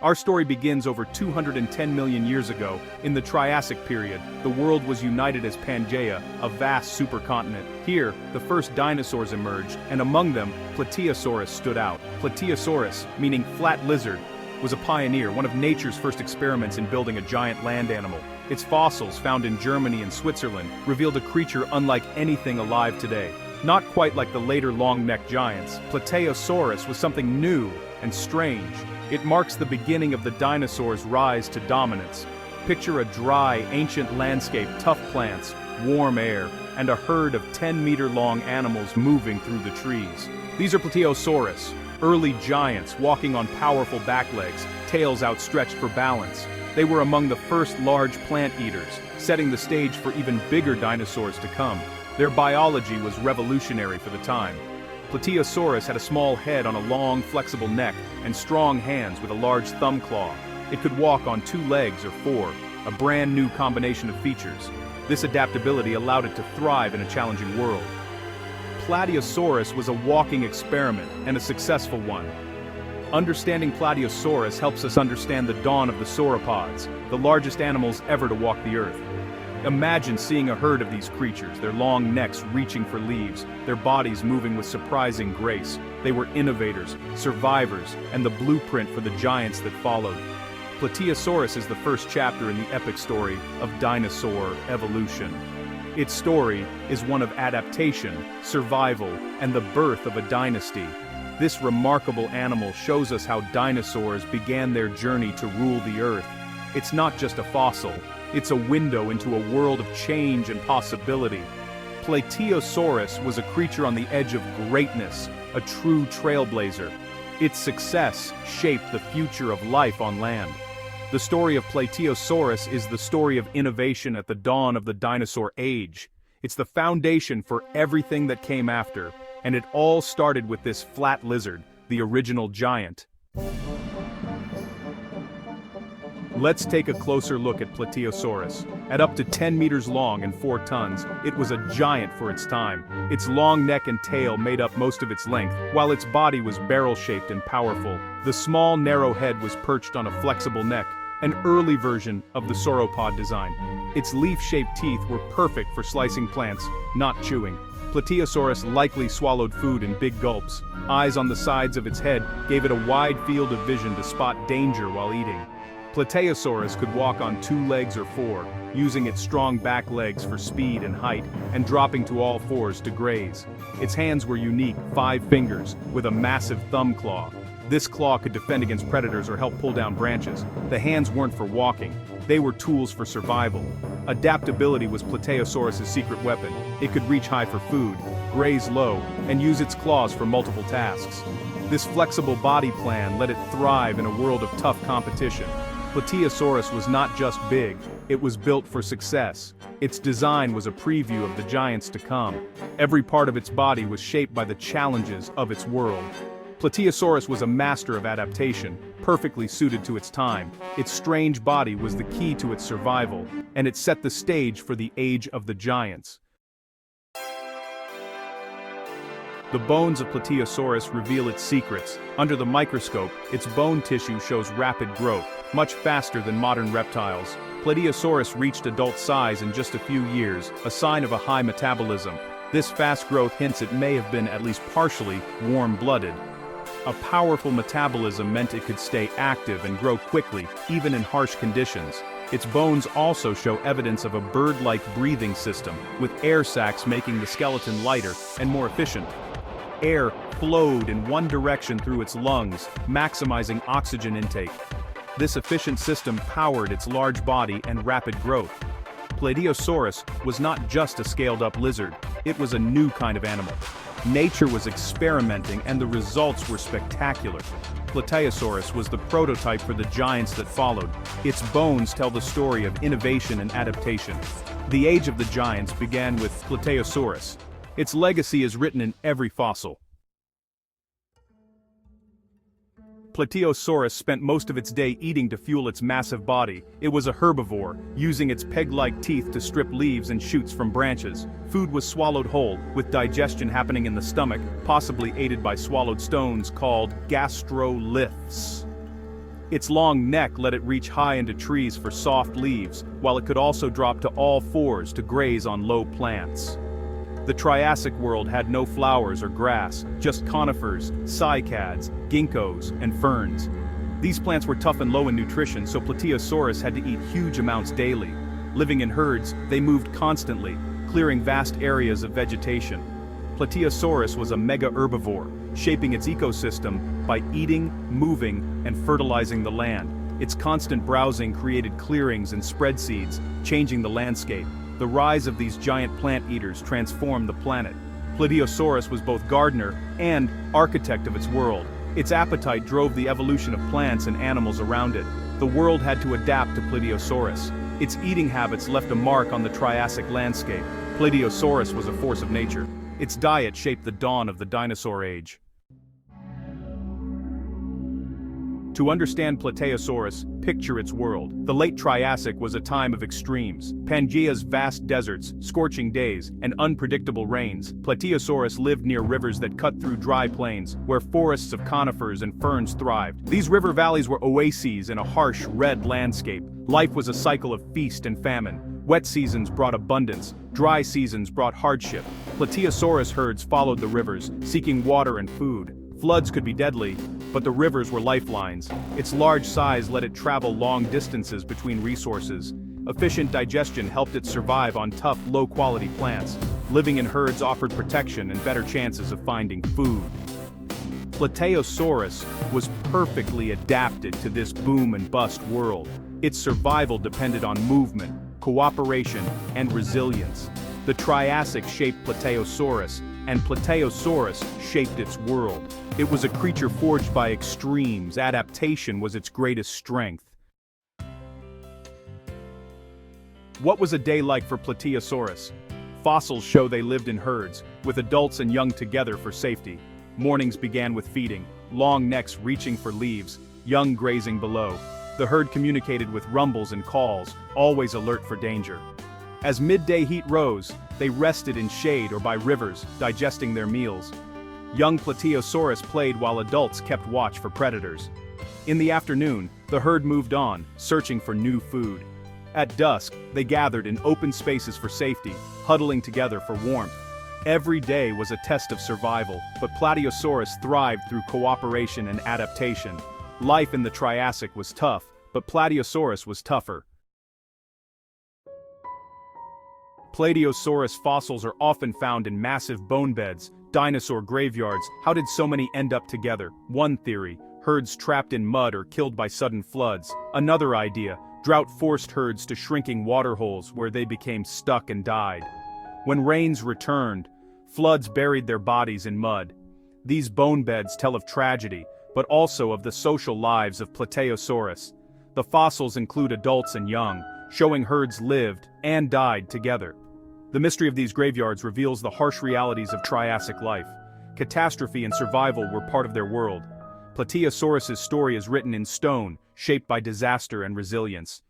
Our story begins over 210 million years ago. In the Triassic period, the world was united as Pangaea, a vast supercontinent. Here, the first dinosaurs emerged, and among them, Plateosaurus stood out. Plateosaurus, meaning flat lizard, was a pioneer, one of nature's first experiments in building a giant land animal. Its fossils, found in Germany and Switzerland, revealed a creature unlike anything alive today. Not quite like the later long-necked giants, Plateosaurus was something new and strange. It marks the beginning of the dinosaurs' rise to dominance. Picture a dry, ancient landscape, tough plants, warm air, and a herd of 10-meter-long animals moving through the trees. These are Plateosaurus, early giants walking on powerful back legs, tails outstretched for balance. They were among the first large plant eaters, setting the stage for even bigger dinosaurs to come. Their biology was revolutionary for the time. Plateosaurus had a small head on a long, flexible neck, and strong hands with a large thumb claw. It could walk on 2 legs or 4, a brand new combination of features. This adaptability allowed it to thrive in a challenging world. Plateosaurus was a walking experiment, and a successful one. Understanding Plateosaurus helps us understand the dawn of the sauropods, the largest animals ever to walk the earth. Imagine seeing a herd of these creatures, their long necks reaching for leaves, their bodies moving with surprising grace. They were innovators, survivors, and the blueprint for the giants that followed. Plateosaurus is the first chapter in the epic story of dinosaur evolution. Its story is one of adaptation, survival, and the birth of a dynasty. This remarkable animal shows us how dinosaurs began their journey to rule the earth. It's not just a fossil. It's a window into a world of change and possibility. Plateosaurus was a creature on the edge of greatness, a true trailblazer. Its success shaped the future of life on land. The story of Plateosaurus is the story of innovation at the dawn of the dinosaur age. It's the foundation for everything that came after, and it all started with this flat lizard, the original giant. Let's take a closer look at Plateosaurus. At up to 10 meters long and 4 tons, it was a giant for its time. Its long neck and tail made up most of its length, while its body was barrel-shaped and powerful. The small, narrow head was perched on a flexible neck, an early version of the sauropod design. Its leaf-shaped teeth were perfect for slicing plants, not chewing. Plateosaurus likely swallowed food in big gulps. Eyes on the sides of its head gave it a wide field of vision to spot danger while eating. Plateosaurus could walk on 2 legs or 4, using its strong back legs for speed and height, and dropping to all 4s to graze. Its hands were unique, 5 fingers, with a massive thumb claw. This claw could defend against predators or help pull down branches. The hands weren't for walking, they were tools for survival. Adaptability was Plateosaurus's secret weapon. It could reach high for food, graze low, and use its claws for multiple tasks. This flexible body plan let it thrive in a world of tough competition. Plateosaurus was not just big, it was built for success. Its design was a preview of the giants to come. Every part of its body was shaped by the challenges of its world. Plateosaurus was a master of adaptation, perfectly suited to its time. Its strange body was the key to its survival, and it set the stage for the age of the giants. The bones of Plateosaurus reveal its secrets. Under the microscope, its bone tissue shows rapid growth, much faster than modern reptiles. Plateosaurus reached adult size in just a few years, a sign of a high metabolism. This fast growth hints it may have been at least partially warm-blooded. A powerful metabolism meant it could stay active and grow quickly, even in harsh conditions. Its bones also show evidence of a bird-like breathing system, with air sacs making the skeleton lighter and more efficient. Air flowed in one direction through its lungs, maximizing oxygen intake. This efficient system powered its large body and rapid growth. Plateosaurus was not just a scaled-up lizard, it was a new kind of animal. Nature was experimenting and the results were spectacular. Plateosaurus was the prototype for the giants that followed. Its bones tell the story of innovation and adaptation. The age of the giants began with Plateosaurus. Its legacy is written in every fossil. Plateosaurus spent most of its day eating to fuel its massive body. It was a herbivore, using its peg-like teeth to strip leaves and shoots from branches. Food was swallowed whole, with digestion happening in the stomach, possibly aided by swallowed stones called gastroliths. Its long neck let it reach high into trees for soft leaves, while it could also drop to all fours to graze on low plants. The Triassic world had no flowers or grass, just conifers, cycads, ginkgos, and ferns. These plants were tough and low in nutrition, so Plateosaurus had to eat huge amounts daily. Living in herds, they moved constantly, clearing vast areas of vegetation. Plateosaurus was a mega-herbivore, shaping its ecosystem by eating, moving, and fertilizing the land. Its constant browsing created clearings and spread seeds, changing the landscape. The rise of these giant plant eaters transformed the planet. Plateosaurus was both gardener and architect of its world. Its appetite drove the evolution of plants and animals around it. The world had to adapt to Plateosaurus. Its eating habits left a mark on the Triassic landscape. Plateosaurus was a force of nature. Its diet shaped the dawn of the dinosaur age. To understand Plateosaurus, picture its world. The late Triassic was a time of extremes. Pangaea's vast deserts, scorching days, and unpredictable rains. Plateosaurus lived near rivers that cut through dry plains, where forests of conifers and ferns thrived. These river valleys were oases in a harsh, red landscape. Life was a cycle of feast and famine. Wet seasons brought abundance, dry seasons brought hardship. Plateosaurus herds followed the rivers, seeking water and food. Floods could be deadly, but the rivers were lifelines. Its large size let it travel long distances between resources. Efficient digestion helped it survive on tough, low-quality plants. Living in herds offered protection and better chances of finding food. Plateosaurus was perfectly adapted to this boom-and-bust world. Its survival depended on movement, cooperation, and resilience. The Triassic shaped Plateosaurus, and Plateosaurus shaped its world. It was a creature forged by extremes. Adaptation was its greatest strength. What was a day like for Plateosaurus? Fossils show they lived in herds, with adults and young together for safety. Mornings began with feeding, long necks reaching for leaves, young grazing below. The herd communicated with rumbles and calls, always alert for danger. As midday heat rose, they rested in shade or by rivers, digesting their meals. Young Plateosaurus played while adults kept watch for predators. In the afternoon, the herd moved on, searching for new food. At dusk, they gathered in open spaces for safety, huddling together for warmth. Every day was a test of survival, but Plateosaurus thrived through cooperation and adaptation. Life in the Triassic was tough, but Plateosaurus was tougher. Plateosaurus fossils are often found in massive bone beds, dinosaur graveyards. How did so many end up together? One theory, herds trapped in mud or killed by sudden floods. Another idea, drought forced herds to shrinking waterholes where they became stuck and died. When rains returned, floods buried their bodies in mud. These bone beds tell of tragedy, but also of the social lives of Plateosaurus. The fossils include adults and young, showing herds lived and died together. The mystery of these graveyards reveals the harsh realities of Triassic life. Catastrophe and survival were part of their world. Plateosaurus's story is written in stone, shaped by disaster and resilience.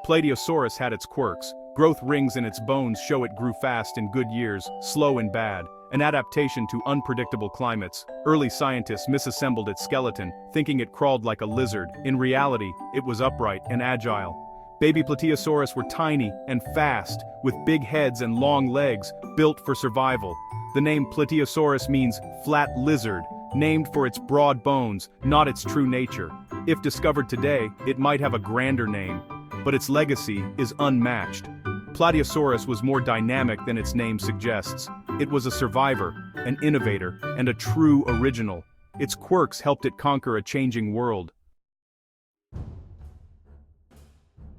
Plateosaurus had its quirks. Growth rings in its bones show it grew fast in good years, slow in bad. An adaptation to unpredictable climates. Early scientists misassembled its skeleton, thinking it crawled like a lizard. In reality, it was upright and agile. Baby Plateosaurus were tiny and fast, with big heads and long legs, built for survival. The name Plateosaurus means flat lizard, named for its broad bones, not its true nature. If discovered today, it might have a grander name, but its legacy is unmatched. Plateosaurus was more dynamic than its name suggests. It was a survivor, an innovator, and a true original. Its quirks helped it conquer a changing world.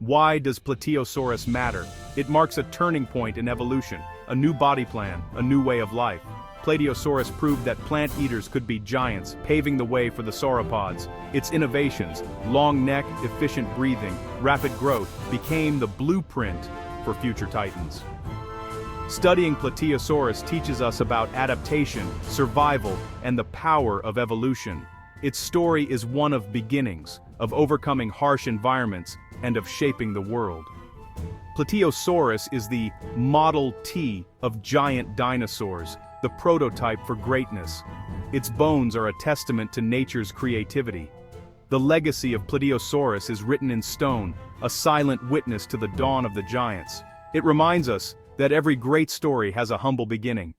Why does Plateosaurus matter? It marks a turning point in evolution, a new body plan, a new way of life. Plateosaurus proved that plant eaters could be giants, paving the way for the sauropods. Its innovations, long neck, efficient breathing, rapid growth, became the blueprint for future titans. Studying Plateosaurus teaches us about adaptation, survival, and the power of evolution. Its story is one of beginnings, of overcoming harsh environments, and of shaping the world. Plateosaurus is the Model T of giant dinosaurs, the prototype for greatness. Its bones are a testament to nature's creativity. The legacy of Plateosaurus is written in stone, a silent witness to the dawn of the giants. It reminds us that every great story has a humble beginning.